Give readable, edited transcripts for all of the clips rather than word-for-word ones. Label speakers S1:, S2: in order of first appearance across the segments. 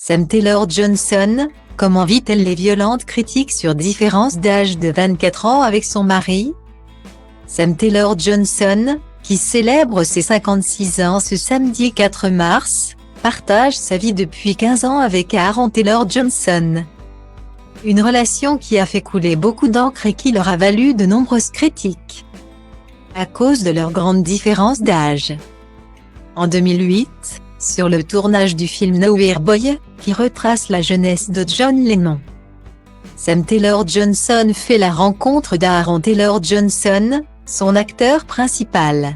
S1: Sam Taylor-Johnson, comment vit-elle les violentes critiques sur différence d'âge de 24 ans avec son mari? Sam Taylor-Johnson, qui célèbre ses 56 ans ce samedi 4 mars, partage sa vie depuis 15 ans avec Aaron Taylor-Johnson. Une relation qui a fait couler beaucoup d'encre et qui leur a valu de nombreuses critiques, à cause de leur grande différence d'âge. En 2008, sur le tournage du film Nowhere Boy, qui retrace la jeunesse de John Lennon, Sam Taylor-Johnson fait la rencontre d'Aaron Taylor-Johnson, son acteur principal.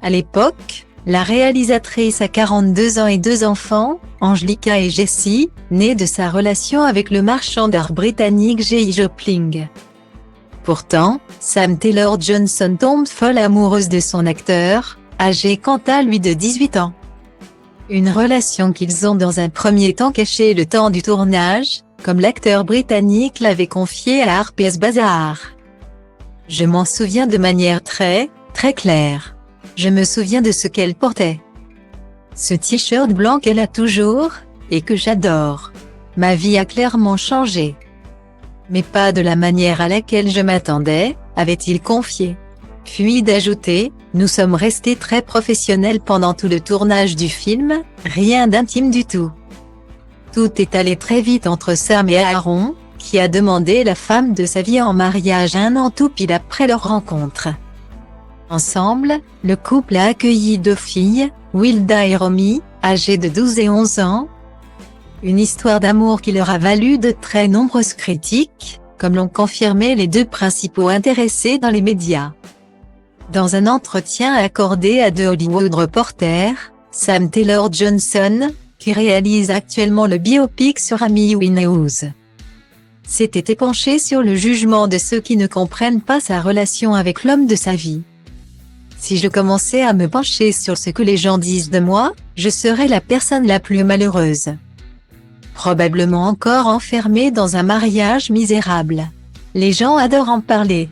S1: À l'époque, la réalisatrice a 42 ans et 2 enfants, Angelica et Jesse, nés de sa relation avec le marchand d'art britannique J. Jopling. Pourtant, Sam Taylor-Johnson tombe folle amoureuse de son acteur, âgé quant à lui de 18 ans. Une relation qu'ils ont dans un premier temps cachée le temps du tournage, comme l'acteur britannique l'avait confié à Harper's Bazaar. Je m'en souviens de manière très claire. Je me souviens de ce qu'elle portait. Ce t-shirt blanc qu'elle a toujours, et que j'adore. Ma vie a clairement changé. Mais pas de la manière à laquelle je m'attendais, avait-il confié. Puis d'ajouter, nous sommes restés très professionnels pendant tout le tournage du film, rien d'intime du tout. Tout est allé très vite entre Sam et Aaron, qui a demandé la femme de sa vie en mariage 1 an tout pile après leur rencontre. Ensemble, le couple a accueilli 2 filles, Wilda et Romy, âgées de 12 et 11 ans. Une histoire d'amour qui leur a valu de très nombreuses critiques, comme l'ont confirmé les 2 principaux intéressés dans les médias. Dans un entretien accordé à The Hollywood Reporter, Sam Taylor-Johnson, qui réalise actuellement le biopic sur Amy Winehouse, s'était épanché sur le jugement de ceux qui ne comprennent pas sa relation avec l'homme de sa vie. Si je commençais à me pencher sur ce que les gens disent de moi, je serais la personne la plus malheureuse. Probablement encore enfermée dans un mariage misérable. Les gens adorent en parler.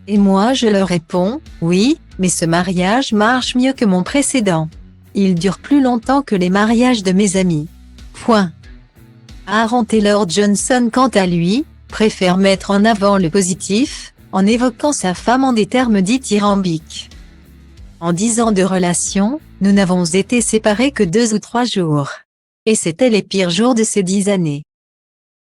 S1: Et moi je leur réponds, oui, mais ce mariage marche mieux que mon précédent. Il dure plus longtemps que les mariages de mes amis. Point. Aaron Taylor-Johnson quant à lui, préfère mettre en avant le positif, en évoquant sa femme en des termes dithyrambiques. En 10 ans de relation, nous n'avons été séparés que 2 ou 3 jours. Et c'était les pires jours de ces 10 années.